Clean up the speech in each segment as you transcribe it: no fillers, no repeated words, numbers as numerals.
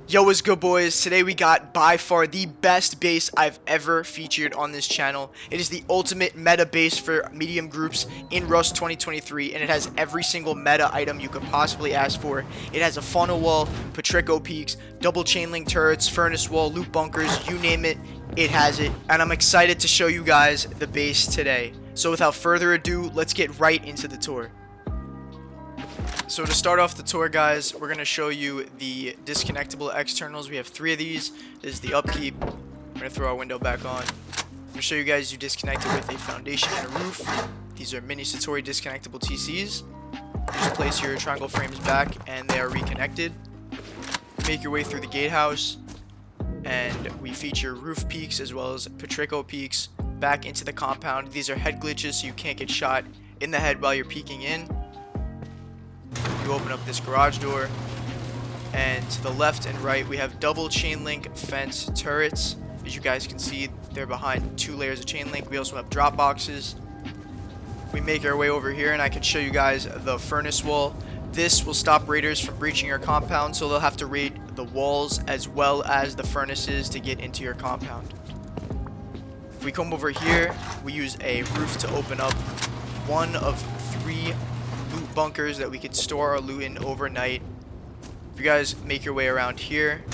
Yo, what's good, boys? Today we got by far the best base I've ever featured on this channel. It is the ultimate meta base for medium groups in Rust 2023, and it has every single meta item you could possibly ask for. It has a funnel wall, Patrico peaks, double chain link turrets, furnace wall, loot bunkers, you name it, it has it. And I'm excited to show you guys the base today. So without further ado, let's get right into the tour. So to start off the tour, guys, we're going to show you the disconnectable externals. We have 3 of these. This is the upkeep. We're going to throw our window back on. I'm going to show you guys you disconnect it with a foundation and a roof. These are mini Satori disconnectable TCs. Just place your triangle frames back and they are reconnected. Make your way through the gatehouse, and we feature roof peaks as well as Patrico peaks back into the compound. These are head glitches so you can't get shot in the head while you're peeking in. You open up this garage door, and to the left and right we have double chain link fence turrets. As you guys can see, they're behind 2 layers of chain link. We also have drop boxes. We make our way over here, and I can show you guys the furnace wall. This will stop raiders from breaching your compound, so they'll have to raid the walls as well as the furnaces to get into your compound. If we come over here, we use a roof to open up one of 3 loot bunkers that we could store our loot in overnight. If you guys make your way around here,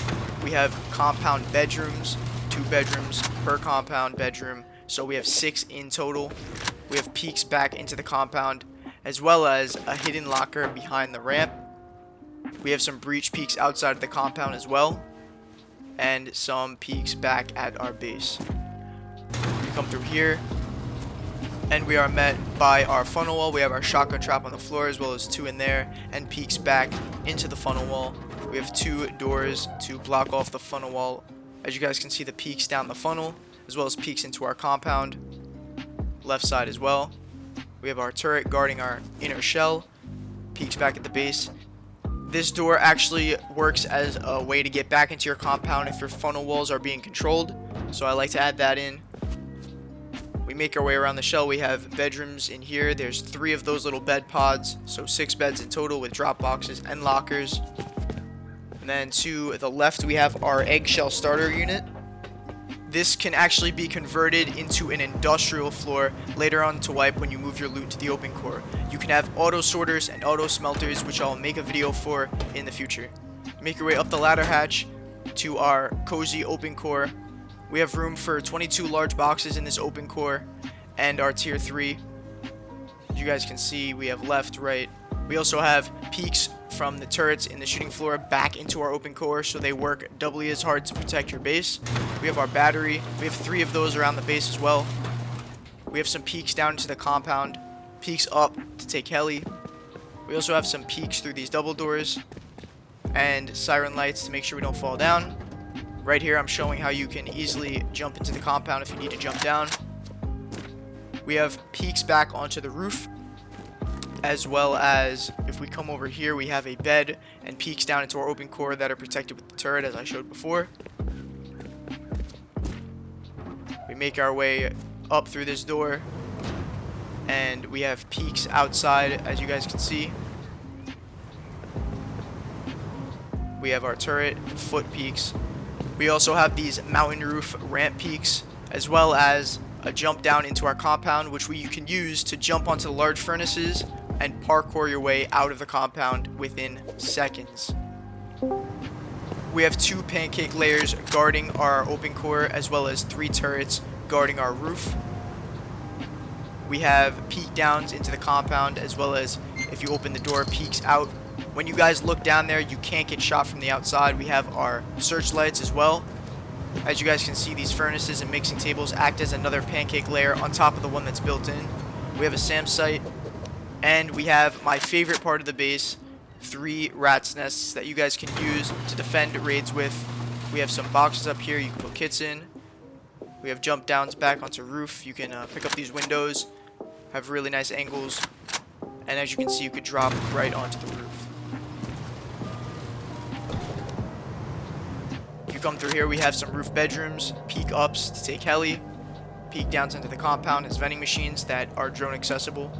we have compound bedrooms, 2 bedrooms per compound bedroom, so we have 6 in total. We have peeks back into the compound, as well as a hidden locker behind the ramp. We have some breach peeks outside of the compound as well, and some peeks back at our base. We come through here, and we are met by our funnel wall. We have our shotgun trap on the floor as well as 2 in there, and peeks back into the funnel wall. We have 2 doors to block off the funnel wall. As you guys can see, the peeks down the funnel as well as peeks into our compound. Left side as well. We have our turret guarding our inner shell. Peeks back at the base. This door actually works as a way to get back into your compound if your funnel walls are being controlled, so I like to add that in. We make our way around the shell. We have bedrooms in here. There's 3 of those little bed pods, so 6 beds in total with drop boxes and lockers. And then to the left we have our eggshell starter unit. This can actually be converted into an industrial floor later on to wipe when you move your loot to the open core. You can have auto sorters and auto smelters, which I'll make a video for in the future. Make your way up the ladder hatch to our cozy open core. We have room for 22 large boxes in this open core and our tier 3. As you guys can see, we have left, right. We also have peeks from the turrets in the shooting floor back into our open core, so they work doubly as hard to protect your base. We have our battery. We have 3 of those around the base as well. We have some peeks down into the compound, peeks up to take heli. We also have some peeks through these double doors and siren lights to make sure we don't fall down. Right here I'm showing how you can easily jump into the compound if you need to jump down. We have peeks back onto the roof, as well as if we come over here we have a bed and peeks down into our open core that are protected with the turret, as I showed before. We make our way up through this door, and we have peeks outside, as you guys can see. We have our turret foot peeks. We also have these mountain roof ramp peeks, as well as a jump down into our compound, which you can use to jump onto the large furnaces and parkour your way out of the compound within seconds. We have 2 pancake layers guarding our open core, as well as 3 turrets guarding our roof. We have peek downs into the compound, as well as if you open the door, peeks out. When you guys look down there, you can't get shot from the outside. We have our searchlights as well. As you guys can see, these furnaces and mixing tables act as another pancake layer on top of the one that's built in. We have a SAM site, and we have my favorite part of the base, 3 rat's nests that you guys can use to defend raids with. We have some boxes up here you can put kits in. We have jump downs back onto roof. You can pick up these windows, have really nice angles, and as you can see, you could drop right onto the roof. If you come through here, we have some roof bedrooms, peek ups to take heli, peek downs into the compound as vending machines that are drone accessible.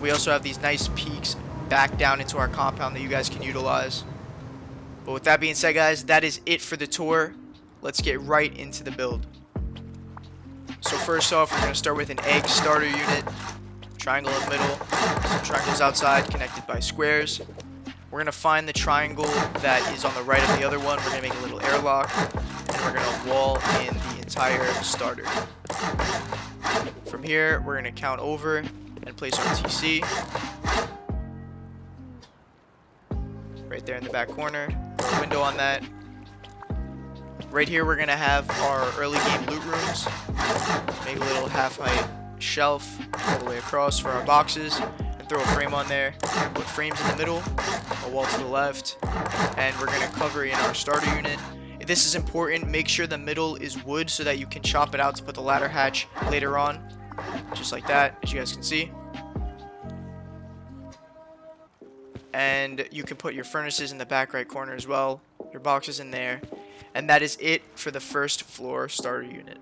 We also have these nice peaks back down into our compound that you guys can utilize. But with that being said, guys, that is it for the tour. Let's get right into the build. So first off, we're going to start with an egg starter unit. Triangle in the middle, some triangles outside connected by squares. We're going to find the triangle that is on the right of the other one. We're going to make a little airlock, and we're going to wall in the entire starter. From here, we're going to count over and place our TC. Right there in the back corner. Put a window on that. Right here, we're going to have our early game loot rooms. Make a little half-height shelf all the way across for our boxes. And throw a frame on there. Put frames in the middle. A wall to the left. And we're going to cover in our starter unit. This is important. Make sure the middle is wood so that you can chop it out to put the ladder hatch later on. Just like that, as you guys can see. And you can put your furnaces in the back right corner as well. Your boxes in there. And that is it for the first floor starter unit.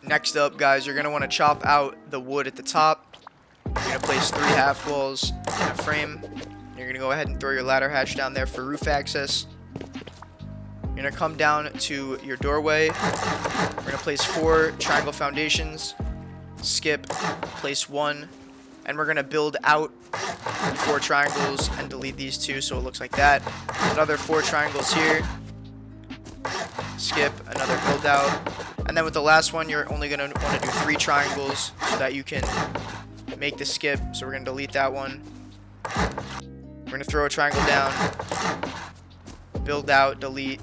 Next up, guys, you're going to want to chop out the wood at the top. You're going to place 3 half walls in a frame. You're going to go ahead and throw your ladder hatch down there for roof access. You're going to come down to your doorway. We're going to place 4 triangle foundations. Skip, place 1. And we're going to build out 4 triangles and delete these 2 so it looks like that. Another 4 triangles here. Skip, another build out. And then with the last one, you're only going to want to do 3 triangles so that you can make the skip. So we're going to delete that one. We're going to throw a triangle down. Build out, delete,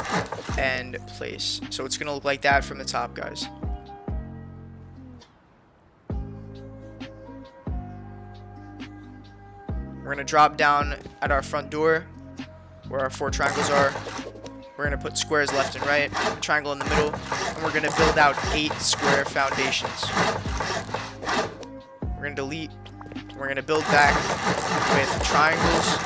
and place. So it's going to look like that from the top, guys. We're going to drop down at our front door where our 4 triangles are. We're going to put squares left and right, a triangle in the middle, and we're going to build out 8 square foundations. We're going to delete. We're going to build back with triangles.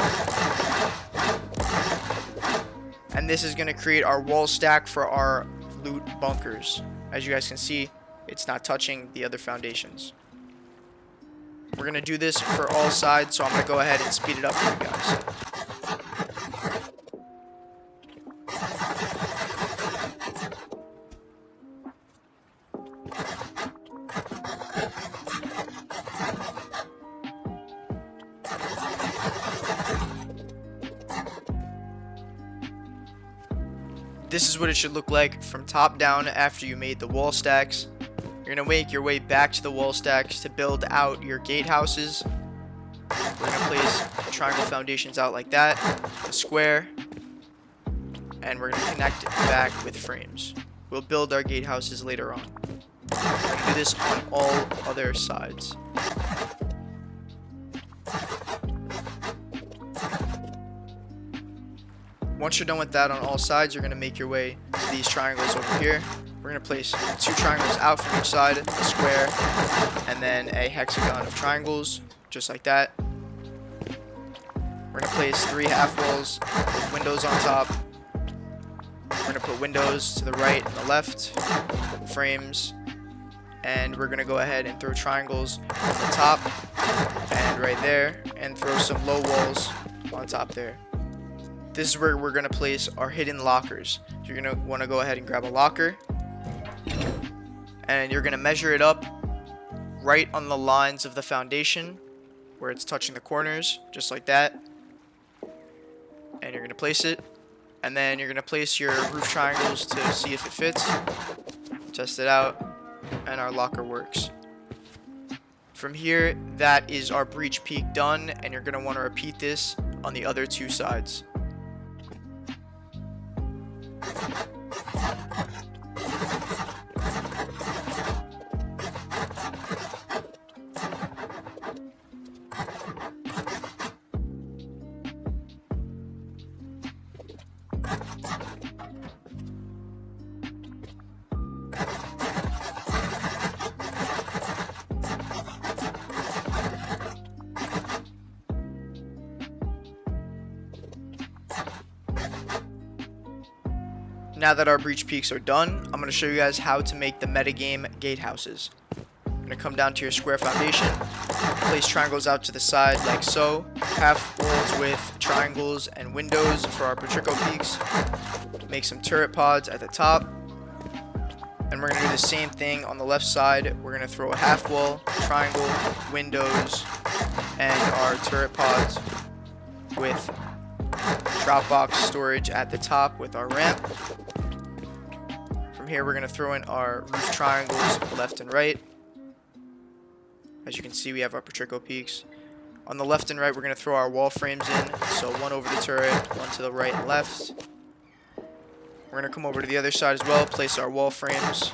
And this is going to create our wall stack for our loot bunkers. As you guys can see, it's not touching the other foundations. We're going to do this for all sides, so I'm going to go ahead and speed it up for you guys. This is what it should look like from top down after you made the wall stacks. You're going to make your way back to the wall stacks to build out your gatehouses. We're going to place triangle foundations out like that, a square, and we're going to connect it back with frames. We'll build our gatehouses later on. We're going to do this on all other sides. Once you're done with that on all sides, you're going to make your way to these triangles over here. We're going to place 2 triangles out from each side, a square, and then a hexagon of triangles, just like that. We're going to place 3 half walls with windows on top. We're going to put windows to the right and the left, frames, and we're going to go ahead and throw triangles on the top and right there, and throw some low walls on top there. This is where we're going to place our hidden lockers. So you're going to want to go ahead and grab a locker. And you're going to measure it up right on the lines of the foundation where it's touching the corners, just like that. And you're going to place it. And then you're going to place your roof triangles to see if it fits. Test it out. And our locker works. From here, that is our breech peak done. And you're going to want to repeat this on the other 2 sides. Now that our breach peaks are done, I'm going to show you guys how to make the metagame gatehouses. You're going to come down to your square foundation, Place triangles out to the side like so. Half walls with triangles and windows for our Patrico peaks. Make some turret pods at the top. And we're going to do the same thing on the left side. We're going to throw a half wall, triangle, windows, and our turret pods with Dropbox storage at the top with our ramp. From here, we're going to throw in our roof triangles left and right. As you can see, we have our Patrico peaks. On the left and right, we're going to throw our wall frames in. So one over the turret, one to the right and left. We're going to come over to the other side as well, place our wall frames,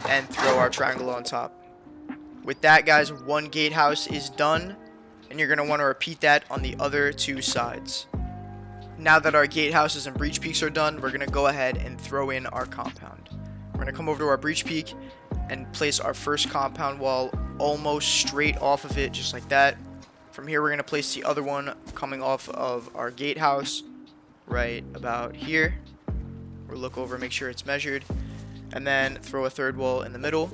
and throw our triangle on top. With that, guys, one gatehouse is done, and you're going to want to repeat that on the other two sides. Now that our gatehouses and breach peaks are done, we're going to go ahead and throw in our compound. We're going to come over to our breach peak and place our first compound wall almost straight off of it, just like that. From here, we're going to place the other one coming off of our gatehouse right about here. We'll look over, make sure it's measured, and then throw a third wall in the middle.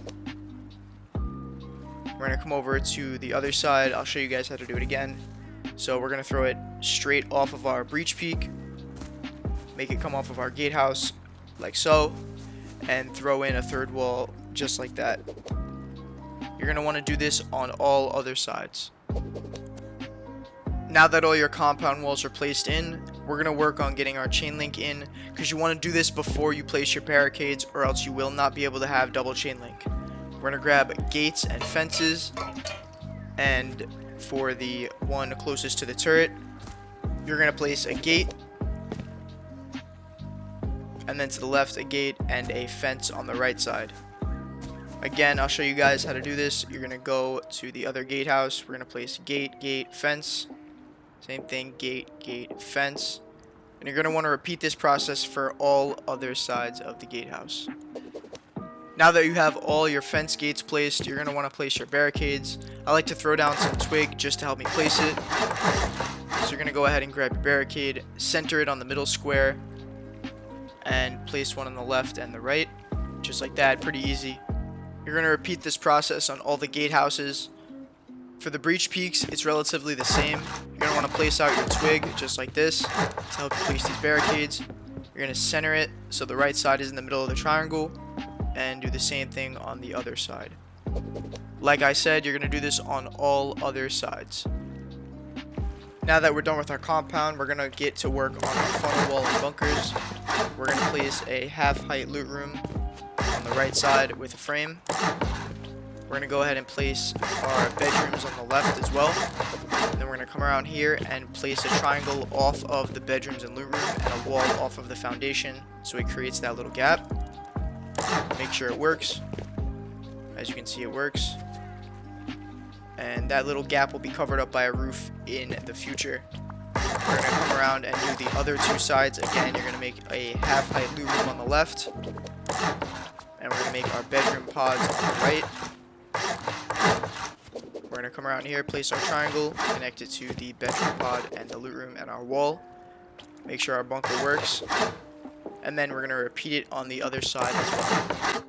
We're going to come over to the other side. I'll show you guys how to do it again. So we're going to throw it straight off of our breach peak, make it come off of our gatehouse like so, and throw in a third wall just like that. You're going to want to do this on all other sides. Now that all your compound walls are placed in, we're going to work on getting our chain link in, because you want to do this before you place your barricades, or else you will not be able to have double chain link. We're going to grab gates and fences, and for the one closest to the turret, you're going to place a gate, and then to the left a gate and a fence on the right side. Again, I'll show you guys how to do this. You're going to go to the other gatehouse. We're going to place gate, gate, fence. Same thing, gate, gate, fence. And you're going to want to repeat this process for all other sides of the gatehouse. Now that you have all your fence gates placed, you're going to want to place your barricades. I like to throw down some twig just to help me place it. So you're going to go ahead and grab your barricade, center it on the middle square, and place one on the left and the right. Just like that, pretty easy. You're going to repeat this process on all the gatehouses. For the breach peaks, it's relatively the same. You're going to want to place out your twig just like this to help you place these barricades. You're going to center it so the right side is in the middle of the triangle, and do the same thing on the other side. Like I said, you're going to do this on all other sides. Now that we're done with our compound, we're going to get to work on our funnel wall and bunkers. We're going to place a half-height loot room on the right side with a frame. We're going to go ahead and place our bedrooms on the left as well. And then we're going to come around here and place a triangle off of the bedrooms and loot room, and a wall off of the foundation, so it creates that little gap. Make sure it works. As you can see, it works. And that little gap will be covered up by a roof in the future. We're going to come around and do the other two sides. Again, you're going to make a half-height loot room on the left. And we're going to make our bedroom pods on the right. We're going to come around here, place our triangle, connect it to the bedroom pod and the loot room and our wall. Make sure our bunker works. And then we're going to repeat it on the other side as well.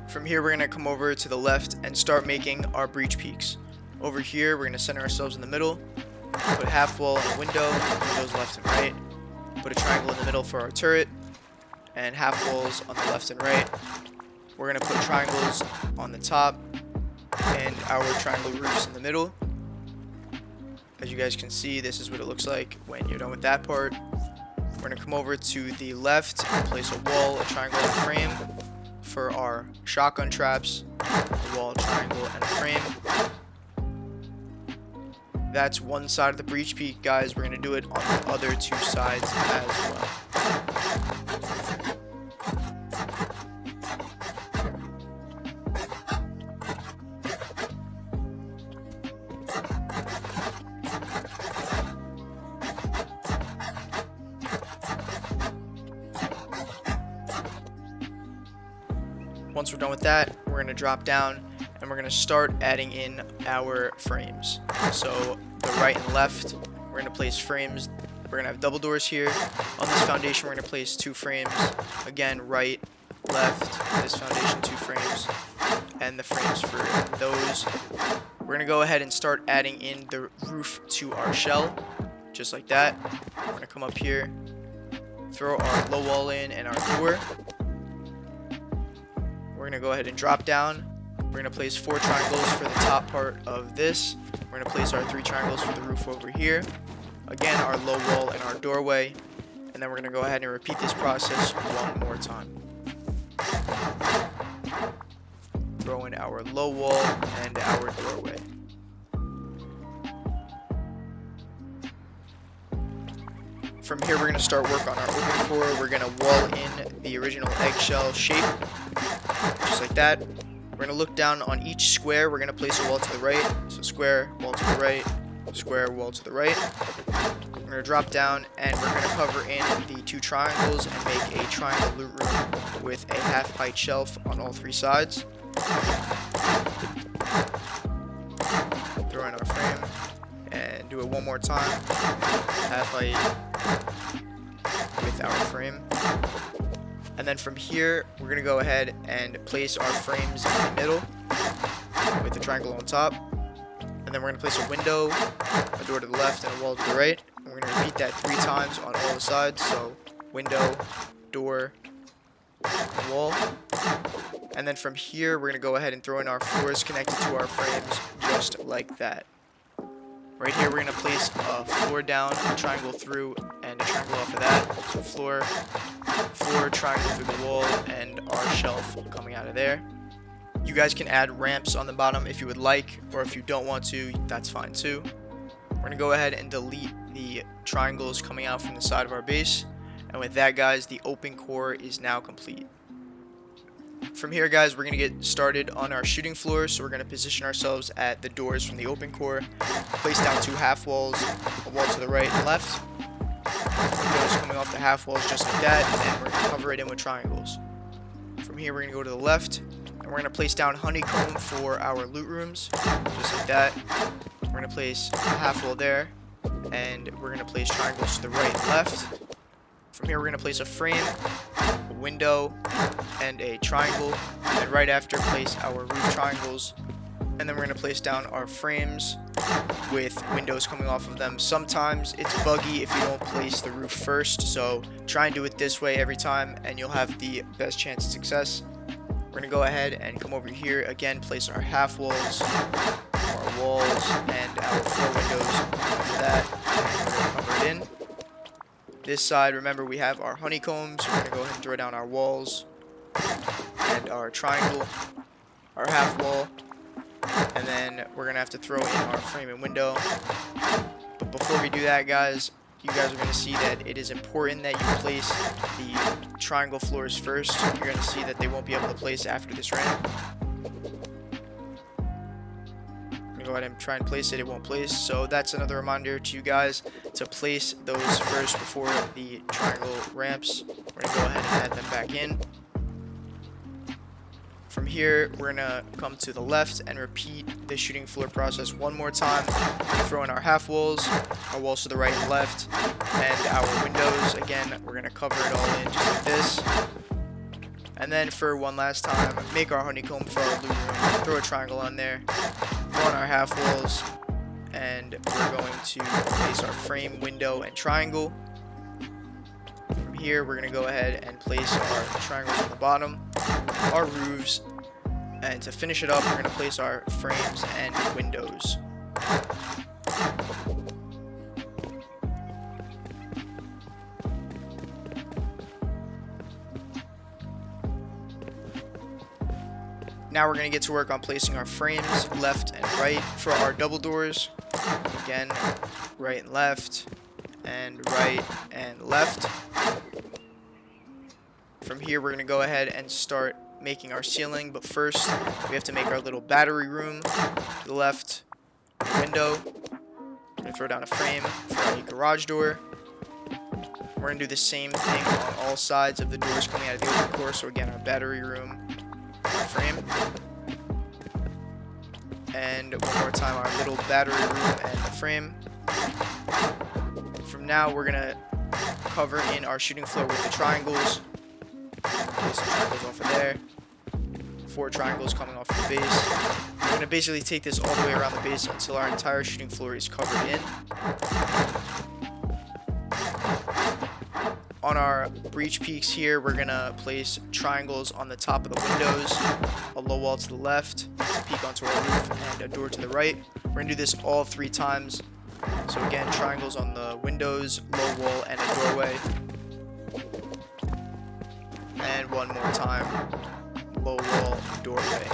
From here, we're going to come over to the left and start making our breach peaks. Over here, we're going to center ourselves in the middle, put a half wall and a window, windows left and right, put a triangle in the middle for our turret, and half walls on the left and right. We're going to put triangles on the top, and our triangle roofs in the middle. As you guys can see, this is what it looks like when you're done with that part. We're going to come over to the left and place a wall, a triangle, and a frame for our shotgun traps. A wall, a triangle, and a frame. That's one side of the breach peak, guys. We're going to do it on the other two sides as well. Once we're done with that, we're going to drop down and we're going to start adding in our frames. So the right and left, we're going to place frames We're gonna have double doors here. On this foundation, we're gonna place 2 frames. Again, right, left. This foundation, 2 frames, and the frames for those. We're gonna go ahead and start adding in the roof to our shell, just like that. We're gonna come up here, throw our low wall in and our door. We're gonna go ahead and drop down. We're gonna place 4 triangles for the top part of this. We're gonna place our 3 triangles for the roof over here. Again, our low wall and our doorway. And then we're gonna go ahead and repeat this process one more time. Throw in our low wall and our doorway. From here, we're gonna start work on our open core. We're gonna wall in the original eggshell shape, just like that. We're gonna look down on each square. We're gonna place a wall to the right. So square, wall to the right, square, wall to the right. We're gonna drop down and we're gonna cover in the 2 triangles and make a triangle loot room with a half height shelf on all 3 sides. Throw in our frame and do it one more time. Half height with our frame. And then from here, we're going to go ahead and place our frames in the middle with the triangle on top. And then we're going to place a window, a door to the left, and a wall to the right. And we're going to repeat that 3 times on all the sides. So window, door, and wall. And then from here, we're going to go ahead and throw in our floors connected to our frames just like that. Right here, we're going to place a floor down, a triangle through, and a triangle off of that. So floor, triangle through the wall, and our shelf coming out of there. You guys can add ramps on the bottom if you would like, or if you don't want to, that's fine too. We're going to go ahead and delete the triangles coming out from the side of our base. And with that, guys, the open core is now complete. From here, guys, we're going to get started on our shooting floor. So we're going to position ourselves at the doors from the open core, place down 2 half walls, a wall to the right and left, windows coming off the half walls just like that, and we're going to cover it in with triangles. From here, we're going to go to the left, and we're going to place down honeycomb for our loot rooms, just like that. We're going to place a half wall there, and we're going to place triangles to the right and left. From here, we're going to place a frame, a window, and a triangle, and right after, place our roof triangles, and then we're going to place down our frames with windows coming off of them. Sometimes it's buggy if you don't place the roof first, so try and do it this way every time, and you'll have the best chance of success. We're going to go ahead and come over here, again, place our half walls, our walls, and our 4 windows after that, and we're going to cover it in. This side, remember, we have our honeycombs. We're going to go ahead and throw down our walls and our triangle, our half wall, and then we're going to have to throw in our frame and window. But before we do that, guys, you guys are going to see that it is important that you place the triangle floors first. You're going to see that they won't be able to place after this ramp. Go ahead and try and place it, it won't place. So that's another reminder to you guys to place those first before the triangle ramps. We're gonna go ahead and add them back in. From here, we're gonna come to the left and repeat the shooting floor process one more time. We're gonna throw in our half walls, our walls to the right and left, and our windows. Again, we're gonna cover it all in just like this. And then for one last time, make our honeycomb for our loot room, throw a triangle on there, throw on our half walls, and we're going to place our frame, window, and triangle. From here, we're going to go ahead and place our triangles on the bottom, our roofs, and to finish it up, we're going to place our frames and windows. Now we're going to get to work on placing our frames left and right for our double doors. Again, right and left, and right and left. From here, we're going to go ahead and start making our ceiling, but first we have to make our little battery room. To the left, window. We're going to throw down a frame for a garage door. We're going to do the same thing on all sides of the doors coming out of the open core. So again, our battery room, our frame, and one more time our little battery room and the frame. from now, we're gonna cover in our shooting floor with the triangles. Place some triangles off of there. 4 triangles coming off of the base. We're gonna basically take this all the way around the base until our entire shooting floor is covered in. On our breech peaks here, we're gonna place triangles on the top of the windows, a low wall to the left, to peek onto our roof, and a door to the right. We're gonna do this all 3 times. So again, triangles on the windows, low wall, and a doorway. And one more time, low wall, doorway.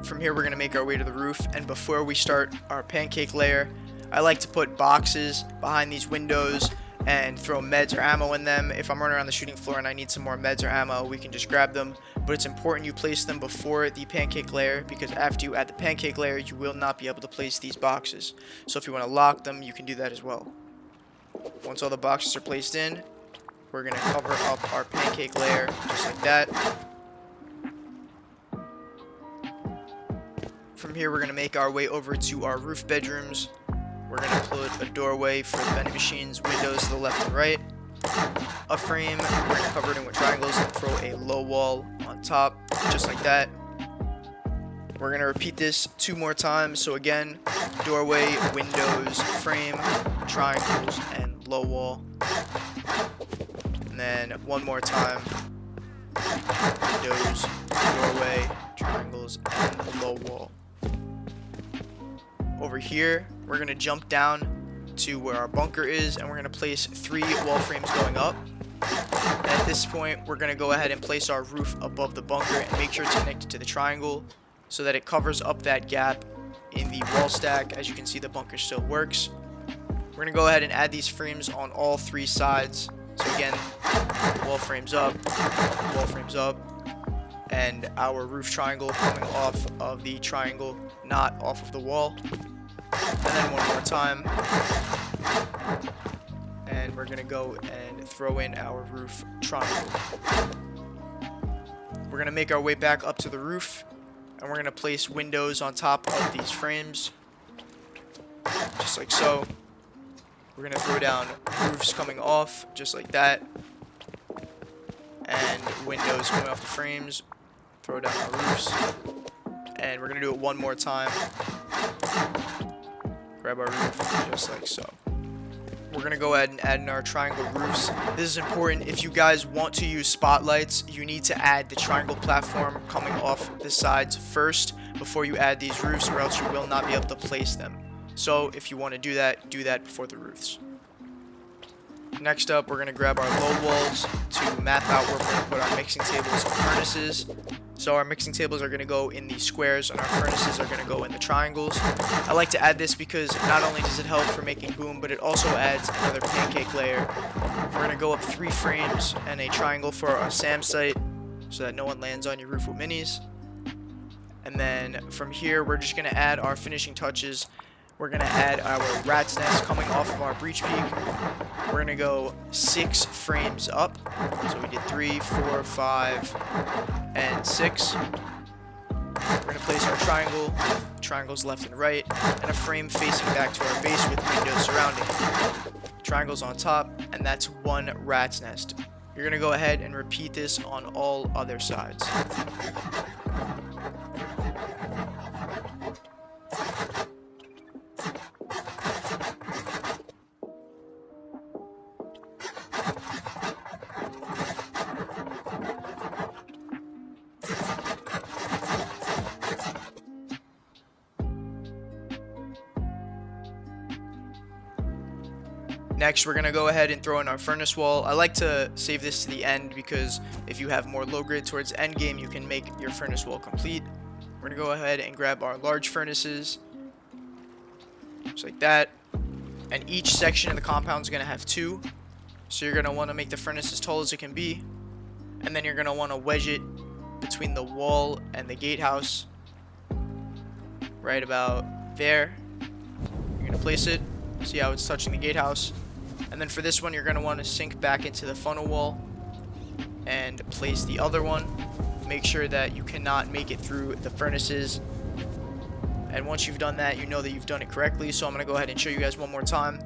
From here, we're gonna make our way to the roof, and before we start our pancake layer, I like to put boxes behind these windows and throw meds or ammo in them. If I'm running around the shooting floor and I need some more meds or ammo, we can just grab them. But it's important you place them before the pancake layer, because after you add the pancake layer, you will not be able to place these boxes. So if you want to lock them, you can do that as well. Once all the boxes are placed in, we're going to cover up our pancake layer just like that. From here, we're going to make our way over to our roof bedrooms. We're going to put a doorway for the vending machines, windows to the left and right, a frame, we're going to cover it in with triangles and throw a low wall on top, just like that. We're going to repeat this 2 more times. So again, doorway, windows, frame, triangles, and low wall. And then 1 more time, windows, doorway, triangles, and low wall. Over here, we're going to jump down to where our bunker is, and we're going to place 3 wall frames going up. And at this point, we're going to go ahead and place our roof above the bunker and make sure it's connected to the triangle so that it covers up that gap in the wall stack. As you can see, the bunker still works. We're going to go ahead and add these frames on all 3 sides. So again, wall frames up, and our roof triangle coming off of the triangle, not off of the wall. And then 1 more time. And we're gonna go and throw in our roof triangle. We're gonna make our way back up to the roof, and we're gonna place windows on top of these frames, just like so. We're gonna throw down roofs coming off, just like that, and windows coming off the frames. Throw down our roofs, and we're gonna do it 1 more time. Grab our roof, just like so. We're gonna go ahead and add in our triangle roofs. This is important. If you guys want to use spotlights, you need to add the triangle platform coming off the sides first before you add these roofs, or else you will not be able to place them. So if you want to do that before the roofs. Next up, we're going to grab our low walls to map out where we're going to put our mixing tables and furnaces. So our mixing tables are going to go in the squares, and our furnaces are going to go in the triangles. I like to add this because not only does it help for making boom, but it also adds another pancake layer. We're going to go up 3 frames and a triangle for our SAM site so that no one lands on your roof with minis. And then from here, we're just going to add our finishing touches. We're going to add our rat's nest coming off of our breech peak. We're going to go 6 frames up. So we did 3, 4, 5, and 6. We're going to place our triangles left and right, and a frame facing back to our base with windows surrounding it. Triangles on top, and that's 1 rat's nest. You're going to go ahead and repeat this on all other sides. Next, we're going to go ahead and throw in our furnace wall. I like to save this to the end because if you have more low grid towards the end game, you can make your furnace wall complete. We're going to go ahead and grab our large furnaces, just like that. And each section of the compound is going to have 2. So you're going to want to make the furnace as tall as it can be. And then you're going to want to wedge it between the wall and the gatehouse, right about there. You're going to place it. See how it's touching the gatehouse. And then for this one, you're going to want to sink back into the funnel wall and place the other one. Make sure that you cannot make it through the furnaces. And once you've done that, you know that you've done it correctly. So I'm going to go ahead and show you guys one more time.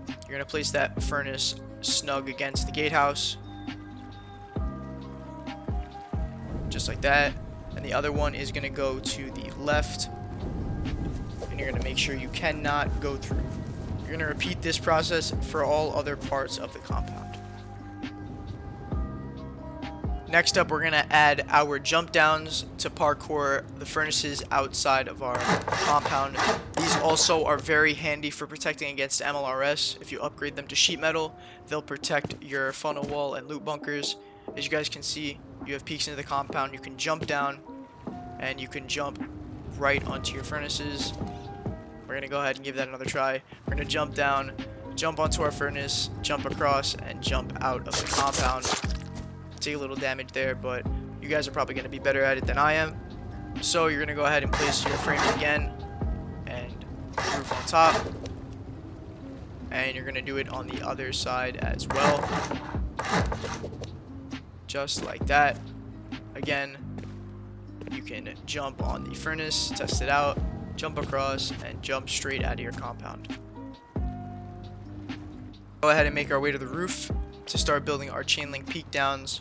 You're going to place that furnace snug against the gatehouse. Just like that. And the other one is going to go to the left. And you're going to make sure you cannot go through. You're going to repeat this process for all other parts of the compound. Next up, we're going to add our jump downs to parkour the furnaces outside of our compound. These also are very handy for protecting against MLRS. If you upgrade them to sheet metal, they'll protect your funnel wall and loot bunkers. As you guys can see, you have peaks into the compound. You can jump down and you can jump right onto your furnaces. We're going to go ahead and give that another try. We're going to jump down, jump onto our furnace, jump across, and jump out of the compound. Take a little damage there, but you guys are probably going to be better at it than I am. So you're going to go ahead and place your frame again and roof on top. And you're going to do it on the other side as well. Just like that. Again, you can jump on the furnace, test it out, jump across, and jump straight out of your compound. Go ahead and make our way to the roof to start building our chain link peak downs.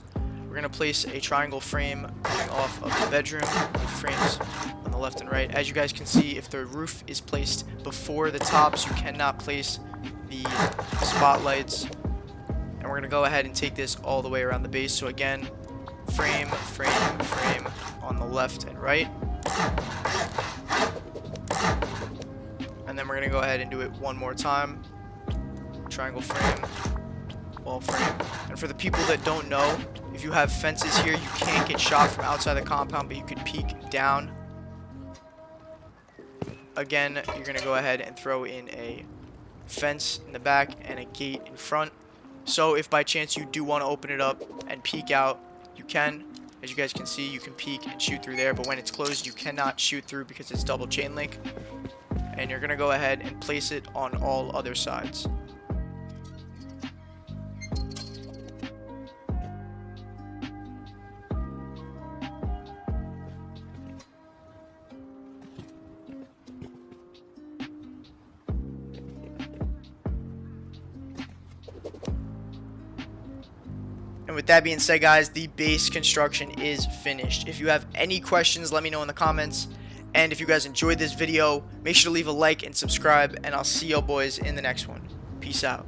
We're going to place a triangle frame coming off of the bedroom with frames on the left and right. As you guys can see, if the roof is placed before the tops, you cannot place the spotlights. And we're going to go ahead and take this all the way around the base. So again, frame, frame, frame on the left and right. And then we're going to go ahead and do it one more time. Triangle frame, wall frame. And for the people that don't know, if you have fences here, you can't get shot from outside the compound, but you could peek down. Again, you're going to go ahead and throw in a fence in the back and a gate in front. So if by chance you do want to open it up and peek out, you can. As you guys can see, you can peek and shoot through there, but when it's closed, you cannot shoot through because it's double chain link. And you're going to go ahead and place it on all other sides. And with that being said, guys, the base construction is finished. If you have any questions, let me know in the comments. And if you guys enjoyed this video, make sure to leave a like and subscribe. And I'll see you boys in the next one. Peace out.